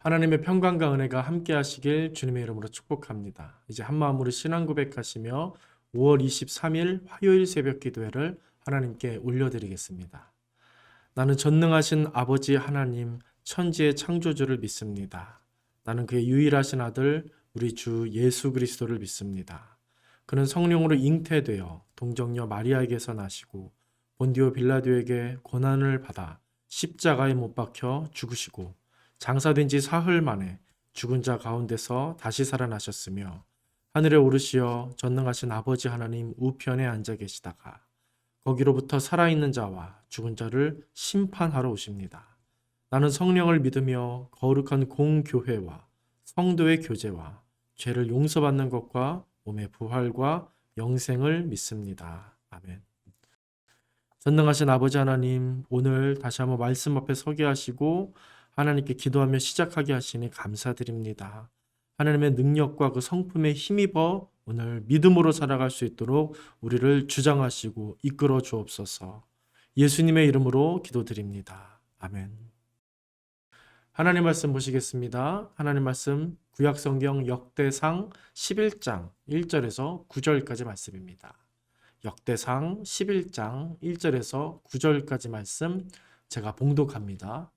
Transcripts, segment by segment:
하나님의 평강과 은혜가 함께 하시길 주님의 이름으로 축복합니다. 이제 한마음으로 신앙 고백하시며 5월 23일 화요일 새벽 기도회를 하나님께 올려드리겠습니다. 나는 전능하신 아버지 하나님 천지의 창조주를 믿습니다. 나는 그의 유일하신 아들 우리 주 예수 그리스도를 믿습니다. 그는 성령으로 잉태되어 동정녀 마리아에게서 나시고 본디오 빌라도에게 고난을 받아 십자가에 못 박혀 죽으시고 장사된 지 사흘 만에 죽은 자 가운데서 다시 살아나셨으며 하늘에 오르시어 전능하신 아버지 하나님 우편에 앉아 계시다가 거기로부터 살아있는 자와 죽은 자를 심판하러 오십니다. 나는 성령을 믿으며 거룩한 공교회와 성도의 교제와 죄를 용서받는 것과 몸의 부활과 영생을 믿습니다. 아멘. 전능하신 아버지 하나님, 오늘 다시 한번 말씀 앞에 서게 하시고 하나님께 기도하며 시작하게 하시니 감사드립니다. 하나님의 능력과 그 성품에 힘입어 오늘 믿음으로 살아갈 수 있도록 우리를 주장하시고 이끌어 주옵소서. 예수님의 이름으로 기도드립니다. 아멘. 하나님 말씀 보시겠습니다. 하나님 말씀 구약성경 역대상 11장 1절에서 9절까지 말씀입니다. 역대상 11장 1절에서 9절까지 말씀 제가 봉독합니다.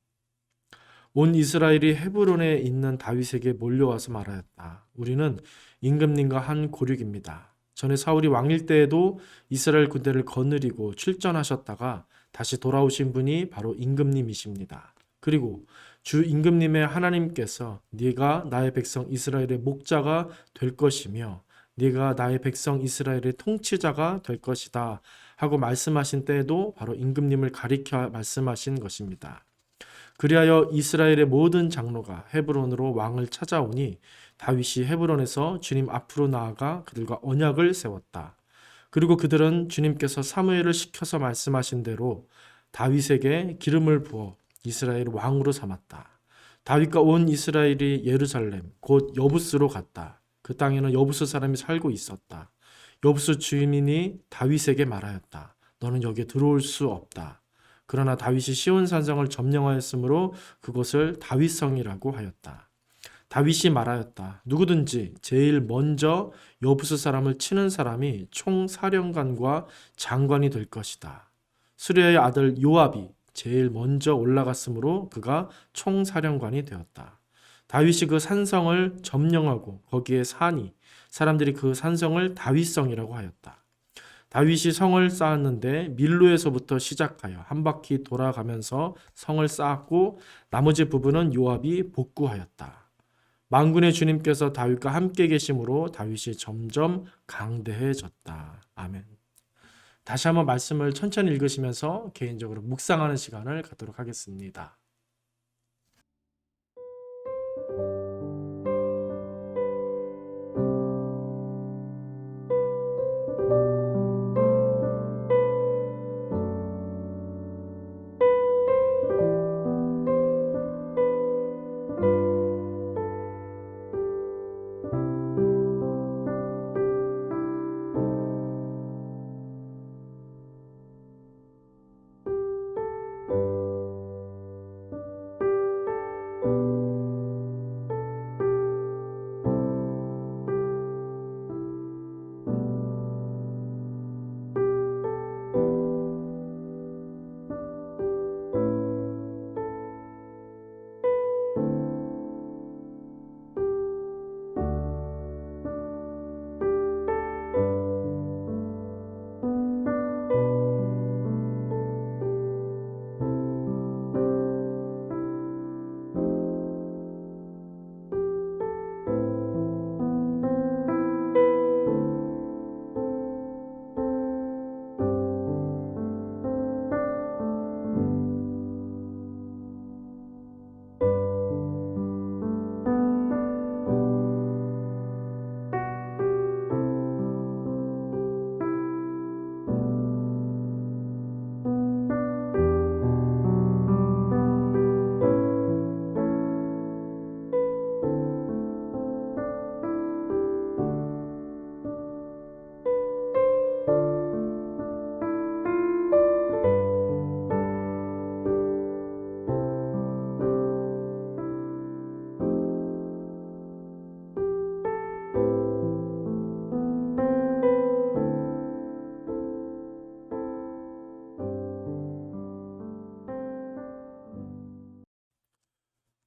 온 이스라엘이 헤브론에 있는 다윗에게 몰려와서 말하였다. 우리는 임금님과 한 고륙입니다. 전에 사울이 왕일 때에도 이스라엘 군대를 거느리고 출전하셨다가 다시 돌아오신 분이 바로 임금님이십니다. 그리고 주 임금님의 하나님께서 네가 나의 백성 이스라엘의 목자가 될 것이며 네가 나의 백성 이스라엘의 통치자가 될 것이다 하고 말씀하신 때에도 바로 임금님을 가리켜 말씀하신 것입니다. 그리하여 이스라엘의 모든 장로가 헤브론으로 왕을 찾아오니 다윗이 헤브론에서 주님 앞으로 나아가 그들과 언약을 세웠다. 그리고 그들은 주님께서 사무엘을 시켜서 말씀하신 대로 다윗에게 기름을 부어 이스라엘 왕으로 삼았다. 다윗과 온 이스라엘이 예루살렘 곧 여부스로 갔다. 그 땅에는 여부스 사람이 살고 있었다. 여부스 주민이 다윗에게 말하였다. 너는 여기에 들어올 수 없다. 그러나 다윗이 시온 산성을 점령하였으므로 그곳을 다윗성이라고 하였다. 다윗이 말하였다. 누구든지 제일 먼저 여부스 사람을 치는 사람이 총사령관과 장관이 될 것이다. 수리아의 아들 요압이 제일 먼저 올라갔으므로 그가 총사령관이 되었다. 다윗이 그 산성을 점령하고 거기에 사니 사람들이 그 산성을 다윗성이라고 하였다. 다윗이 성을 쌓았는데 밀로에서부터 시작하여 한 바퀴 돌아가면서 성을 쌓았고 나머지 부분은 요압이 복구하였다. 만군의 주님께서 다윗과 함께 계심으로 다윗이 점점 강대해졌다. 아멘. 다시 한번 말씀을 천천히 읽으시면서 개인적으로 묵상하는 시간을 갖도록 하겠습니다.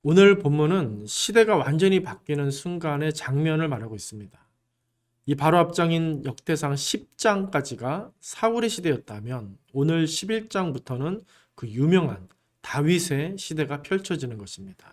오늘 본문은 시대가 완전히 바뀌는 순간의 장면을 말하고 있습니다. 이 바로 앞장인 역대상 10장까지가 사울의 시대였다면 오늘 11장부터는 그 유명한 다윗의 시대가 펼쳐지는 것입니다.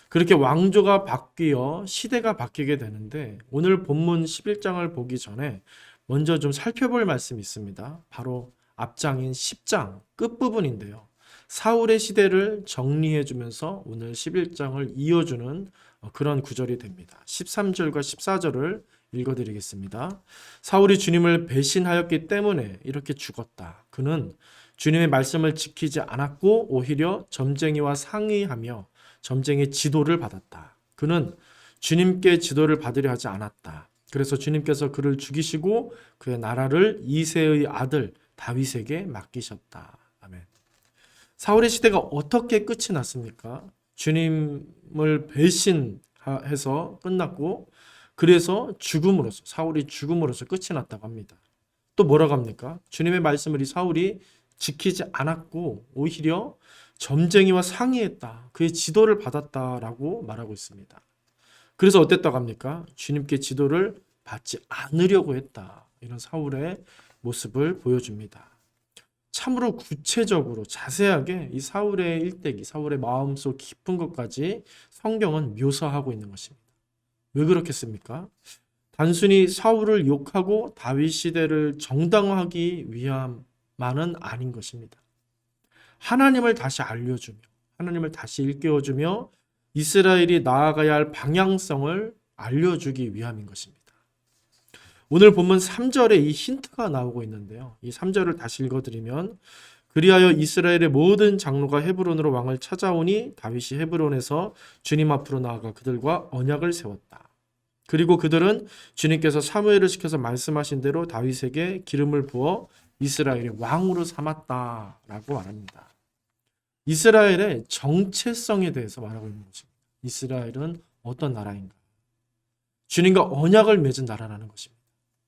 그렇게 왕조가 바뀌어 시대가 바뀌게 되는데 오늘 본문 11장을 보기 전에 먼저 좀 살펴볼 말씀이 있습니다. 바로 앞장인 10장 끝부분인데요. 사울의 시대를 정리해 주면서 오늘 11장을 이어주는 그런 구절이 됩니다. 13절과 14절을 읽어드리겠습니다. 사울이 주님을 배신하였기 때문에 이렇게 죽었다. 그는 주님의 말씀을 지키지 않았고 오히려 점쟁이와 상의하며 점쟁이의 지도를 받았다. 그는 주님께 지도를 받으려 하지 않았다. 그래서 주님께서 그를 죽이시고 그의 나라를 이새의 아들 다윗에게 맡기셨다. 아멘. 사울의 시대가 어떻게 끝이 났습니까? 주님을 배신해서 끝났고 그래서 죽음으로써 사울이 죽음으로써 끝이 났다고 합니다. 또 뭐라고 합니까? 주님의 말씀을 이 사울이 지키지 않았고 오히려 점쟁이와 상의했다. 그의 지도를 받았다라고 말하고 있습니다. 그래서 어땠다고 합니까? 주님께 지도를 받지 않으려고 했다. 이런 사울의 모습을 보여줍니다. 참으로 구체적으로 자세하게 이 사울의 일대기, 사울의 마음속 깊은 것까지 성경은 묘사하고 있는 것입니다. 왜 그렇겠습니까? 단순히 사울을 욕하고 다윗 시대를 정당화하기 위함만은 아닌 것입니다. 하나님을 다시 알려주며 하나님을 다시 일깨워주며 이스라엘이 나아가야 할 방향성을 알려주기 위함인 것입니다. 오늘 본문 3절에 이 힌트가 나오고 있는데요. 이 3절을 다시 읽어드리면 그리하여 이스라엘의 모든 장로가 헤브론으로 왕을 찾아오니 다윗이 헤브론에서 주님 앞으로 나아가 그들과 언약을 세웠다. 그리고 그들은 주님께서 사무엘을 시켜서 말씀하신 대로 다윗에게 기름을 부어 이스라엘의 왕으로 삼았다라고 말합니다. 이스라엘의 정체성에 대해서 말하고 있는 것입니다. 이스라엘은 어떤 나라인가? 주님과 언약을 맺은 나라라는 것입니다.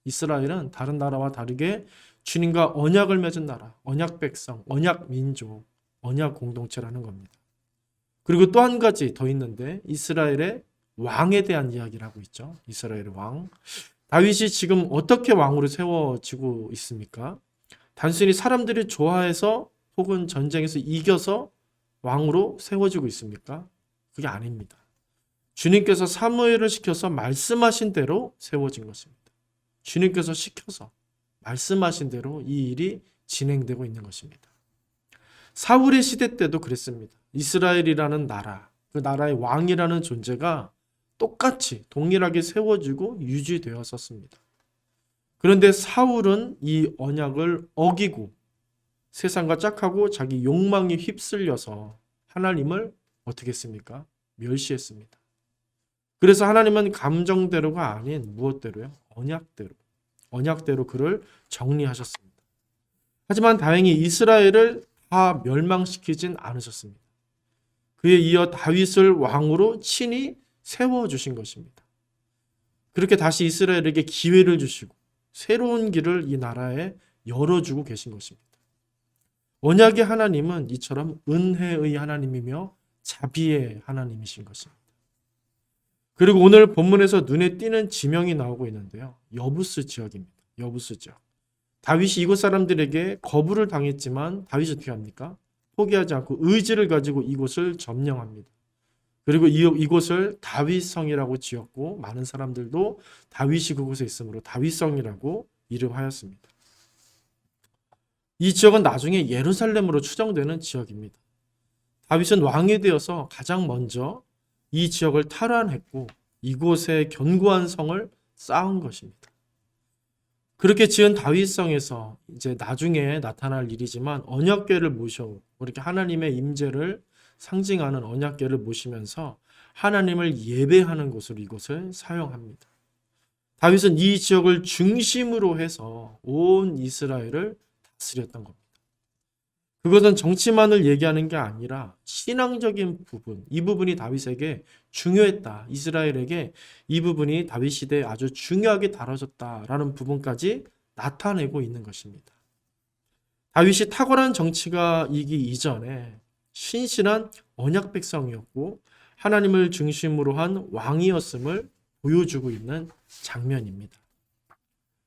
이스라엘은 다른 나라와 다르게 주님과 언약을 맺은 나라, 언약 백성, 언약 민족, 언약 공동체라는 겁니다. 그리고 또 한 가지 더 있는데 이스라엘의 왕에 대한 이야기를 하고 있죠. 이스라엘의 왕. 다윗이 지금 어떻게 왕으로 세워지고 있습니까? 단순히 사람들이 좋아해서 혹은 전쟁에서 이겨서 왕으로 세워지고 있습니까? 그게 아닙니다. 주님께서 사무엘을 시켜서 말씀하신 대로 세워진 것입니다. 주님께서 시켜서 말씀하신 대로 이 일이 진행되고 있는 것입니다. 사울의 시대 때도 그랬습니다. 이스라엘이라는 나라, 그 나라의 왕이라는 존재가 똑같이 동일하게 세워지고 유지되었었습니다. 그런데 사울은 이 언약을 어기고 세상과 짝하고 자기 욕망에 휩쓸려서 하나님을 어떻게 했습니까? 멸시했습니다. 그래서 하나님은 감정대로가 아닌 무엇대로요? 언약대로 그를 정리하셨습니다. 하지만 다행히 이스라엘을 다 멸망시키진 않으셨습니다. 그에 이어 다윗을 왕으로 친히 세워주신 것입니다. 그렇게 다시 이스라엘에게 기회를 주시고 새로운 길을 이 나라에 열어주고 계신 것입니다. 언약의 하나님은 이처럼 은혜의 하나님이며 자비의 하나님이신 것입니다. 그리고 오늘 본문에서 눈에 띄는 지명이 나오고 있는데요. 여부스 지역입니다. 여부스 지역. 다윗이 이곳 사람들에게 거부를 당했지만 다윗이 어떻게 합니까? 포기하지 않고 의지를 가지고 이곳을 점령합니다. 그리고 이곳을 다윗성이라고 지었고 많은 사람들도 다윗이 그곳에 있으므로 다윗성이라고 이름하였습니다. 이 지역은 나중에 예루살렘으로 추정되는 지역입니다. 다윗은 왕이 되어서 가장 먼저 이 지역을 탈환했고 이곳에 견고한 성을 쌓은 것입니다. 그렇게 지은 다윗성에서 이제 나중에 나타날 일이지만 언약궤를 모셔 이렇게 하나님의 임재를 상징하는 언약궤를 모시면서 하나님을 예배하는 곳으로 이곳을 사용합니다. 다윗은 이 지역을 중심으로 해서 온 이스라엘을 다스렸던 겁니다. 그것은 정치만을 얘기하는 게 아니라 신앙적인 부분, 이 부분이 다윗에게 중요했다. 이스라엘에게 이 부분이 다윗 시대에 아주 중요하게 다뤄졌다라는 부분까지 나타내고 있는 것입니다. 다윗이 탁월한 정치가 이기 이전에 신실한 언약 백성이었고 하나님을 중심으로 한 왕이었음을 보여주고 있는 장면입니다.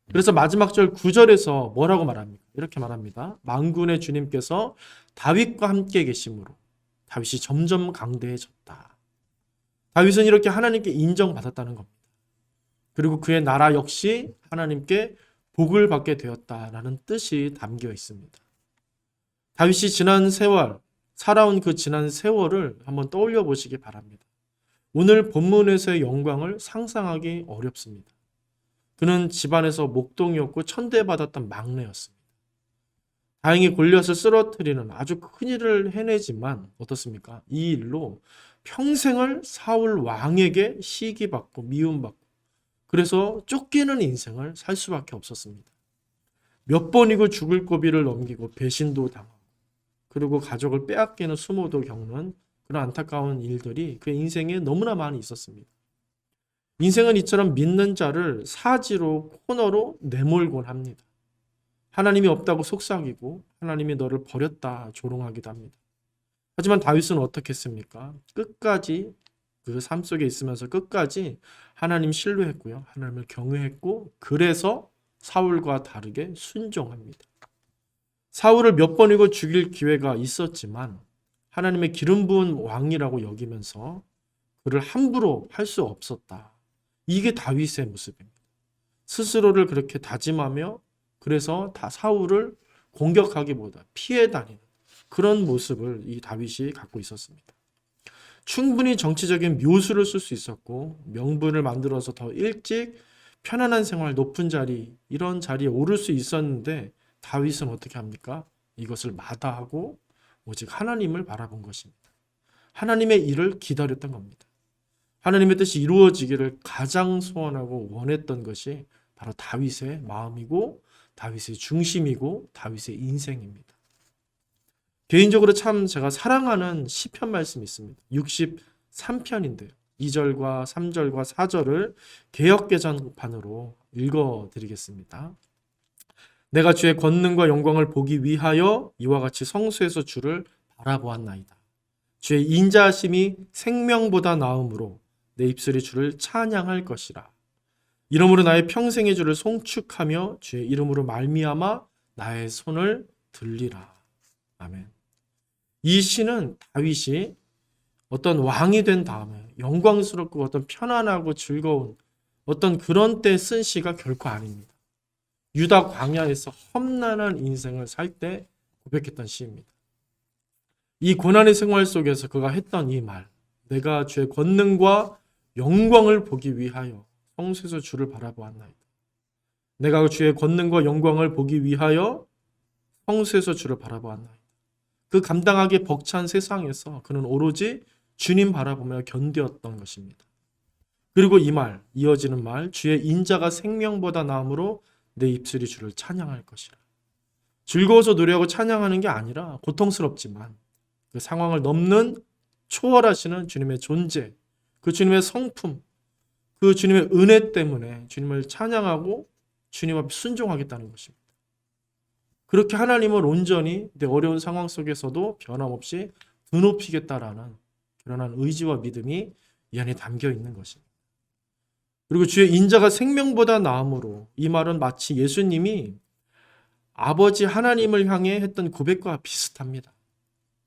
그래서 마지막 절 9절에서 뭐라고 말합니까? 이렇게 말합니다. 만군의 주님께서 다윗과 함께 계심으로 다윗이 점점 강대해졌다. 다윗은 이렇게 하나님께 인정받았다는 겁니다. 그리고 그의 나라 역시 하나님께 복을 받게 되었다라는 뜻이 담겨 있습니다. 다윗이 지난 세월, 살아온 그 지난 세월을 한번 떠올려 보시기 바랍니다. 오늘 본문에서의 영광을 상상하기 어렵습니다. 그는 집안에서 목동이었고 천대받았던 막내였습니다. 다행히 골리앗을 쓰러뜨리는 아주 큰 일을 해내지만 어떻습니까? 이 일로 평생을 사울 왕에게 시기받고 미움받고 그래서 쫓기는 인생을 살 수밖에 없었습니다. 몇 번이고 죽을 고비를 넘기고 배신도 당하고 그리고 가족을 빼앗기는 수모도 겪는 그런 안타까운 일들이 그의 인생에 너무나 많이 있었습니다. 인생은 이처럼 믿는 자를 사지로 코너로 내몰곤 합니다. 하나님이 없다고 속삭이고 하나님이 너를 버렸다 조롱하기도 합니다. 하지만 다윗은 어떻게 했습니까? 끝까지 그 삶 속에 있으면서 끝까지 하나님 신뢰했고요. 하나님을 경외했고 그래서 사울과 다르게 순종합니다. 사울을 몇 번이고 죽일 기회가 있었지만 하나님의 기름 부은 왕이라고 여기면서 그를 함부로 할 수 없었다. 이게 다윗의 모습입니다. 스스로를 그렇게 다짐하며 그래서 다 사울을 공격하기보다 피해 다니는 그런 모습을 이 다윗이 갖고 있었습니다. 충분히 정치적인 묘수를 쓸 수 있었고 명분을 만들어서 더 일찍 편안한 생활, 높은 자리 이런 자리에 오를 수 있었는데 다윗은 어떻게 합니까? 이것을 마다하고 오직 하나님을 바라본 것입니다. 하나님의 일을 기다렸던 겁니다. 하나님의 뜻이 이루어지기를 가장 소원하고 원했던 것이 바로 다윗의 마음이고 다윗의 중심이고 다윗의 인생입니다. 개인적으로 참 제가 사랑하는 시편 말씀이 있습니다. 63편인데요. 2절과 3절과 4절을 개역개정판으로 읽어드리겠습니다. 내가 주의 권능과 영광을 보기 위하여 이와 같이 성수에서 주를 바라보았나이다. 주의 인자하심이 생명보다 나음으로 내 입술이 주를 찬양할 것이라. 이러므로 나의 평생의 주를 송축하며 주의 이름으로 말미암아 나의 손을 들리라. 아멘. 이 시는 다윗이 어떤 왕이 된 다음에 영광스럽고 어떤 편안하고 즐거운 어떤 그런 때 쓴 시가 결코 아닙니다. 유다 광야에서 험난한 인생을 살 때 고백했던 시입니다. 이 고난의 생활 속에서 그가 했던 이 말, 내가 주의 권능과 영광을 보기 위하여 성수에서 주를 바라보았나이다. 내가 주의 권능과 영광을 보기 위하여 성수에서 주를 바라보았나이다. 그 감당하기 벅찬 세상에서 그는 오로지 주님 바라보며 견디었던 것입니다. 그리고 이 말, 이어지는 말, 주의 인자가 생명보다 나음으로 내 입술이 주를 찬양할 것이라. 즐거워서 노래하고 찬양하는 게 아니라 고통스럽지만 그 상황을 넘는 초월하시는 주님의 존재, 그 주님의 성품, 그 주님의 은혜 때문에 주님을 찬양하고 주님 앞에 순종하겠다는 것입니다. 그렇게 하나님을 온전히 내 어려운 상황 속에서도 변함없이 드높이겠다라는 그러한 의지와 믿음이 이 안에 담겨 있는 것입니다. 그리고 주의 인자가 생명보다 나음으로, 이 말은 마치 예수님이 아버지 하나님을 향해 했던 고백과 비슷합니다.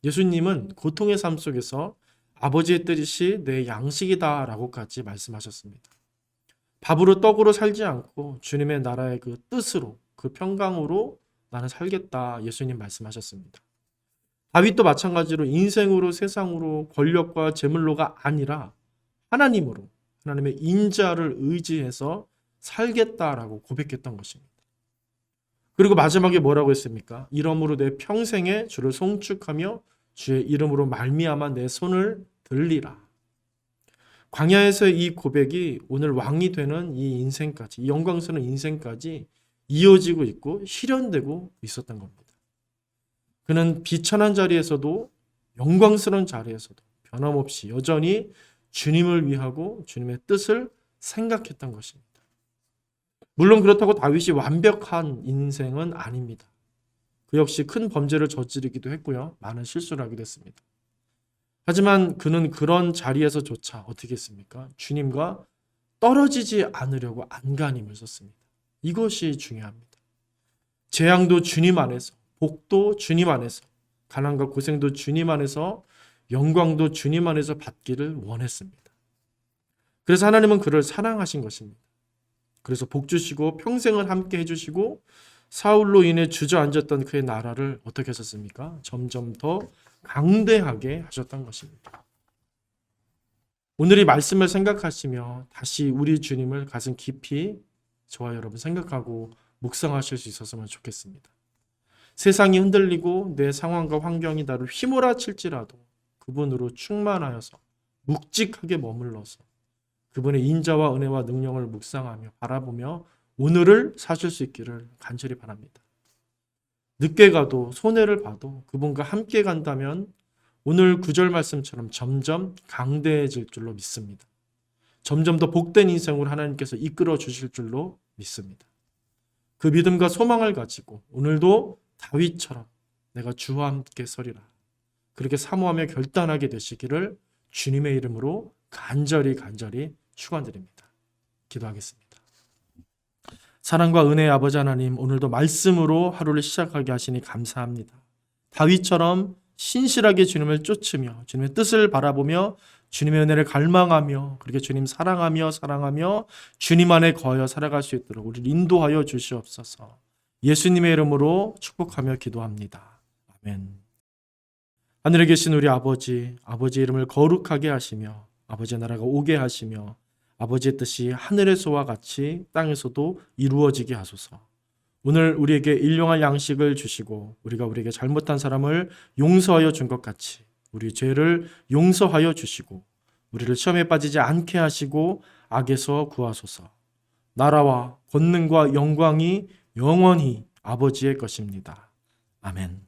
예수님은 고통의 삶 속에서 아버지의 뜻이 내 양식이다 라고까지 말씀하셨습니다. 밥으로 떡으로 살지 않고 주님의 나라의 그 뜻으로, 그 평강으로 나는 살겠다 예수님 말씀하셨습니다. 다윗도 마찬가지로 인생으로, 세상으로, 권력과 재물로가 아니라 하나님으로, 하나님의 인자를 의지해서 살겠다라고 고백했던 것입니다. 그리고 마지막에 뭐라고 했습니까? 이러므로 내 평생에 주를 송축하며 주의 이름으로 말미암아 내 손을 들리라. 광야에서의 이 고백이 오늘 왕이 되는 이 인생까지, 이 영광스러운 인생까지 이어지고 있고 실현되고 있었던 겁니다. 그는 비천한 자리에서도 영광스러운 자리에서도 변함없이 여전히 주님을 위하고 주님의 뜻을 생각했던 것입니다. 물론 그렇다고 다윗이 완벽한 인생은 아닙니다. 그 역시 큰 범죄를 저지르기도 했고요. 많은 실수를 하기도 했습니다. 하지만 그는 그런 자리에서조차 어떻게 했습니까? 주님과 떨어지지 않으려고 안간힘을 썼습니다. 이것이 중요합니다. 재앙도 주님 안에서, 복도 주님 안에서, 가난과 고생도 주님 안에서, 영광도 주님 안에서 받기를 원했습니다. 그래서 하나님은 그를 사랑하신 것입니다. 그래서 복 주시고 평생을 함께 해주시고 사울로 인해 주저앉았던 그의 나라를 어떻게 하셨습니까? 점점 더 강대하게 하셨던 것입니다. 오늘 이 말씀을 생각하시며 다시 우리 주님을 가슴 깊이 저와 여러분 생각하고 묵상하실 수 있었으면 좋겠습니다. 세상이 흔들리고 내 상황과 환경이 나를 휘몰아칠지라도 그분으로 충만하여서 묵직하게 머물러서 그분의 인자와 은혜와 능력을 묵상하며 바라보며 오늘을 사실 수 있기를 간절히 바랍니다. 늦게 가도 손해를 봐도 그분과 함께 간다면 오늘 구절 말씀처럼 점점 강대해질 줄로 믿습니다. 점점 더 복된 인생으로 하나님께서 이끌어 주실 줄로 믿습니다. 그 믿음과 소망을 가지고 오늘도 다윗처럼 내가 주와 함께 서리라. 그렇게 사모하며 결단하게 되시기를 주님의 이름으로 간절히 축원드립니다. 기도하겠습니다. 사랑과 은혜의 아버지 하나님, 오늘도 말씀으로 하루를 시작하게 하시니 감사합니다. 다윗처럼 신실하게 주님을 쫓으며 주님의 뜻을 바라보며 주님의 은혜를 갈망하며 그렇게 주님 사랑하며 주님 안에 거하여 살아갈 수 있도록 우리를 인도하여 주시옵소서. 예수님의 이름으로 축복하며 기도합니다. 아멘. 하늘에 계신 우리 아버지의 이름을 거룩하게 하시며 아버지의 나라가 오게 하시며 아버지의 뜻이 하늘에서와 같이 땅에서도 이루어지게 하소서. 오늘 우리에게 일용할 양식을 주시고 우리에게 잘못한 사람을 용서하여 준 것 같이 우리 죄를 용서하여 주시고 우리를 시험에 빠지지 않게 하시고 악에서 구하소서. 나라와 권능과 영광이 영원히 아버지의 것입니다. 아멘.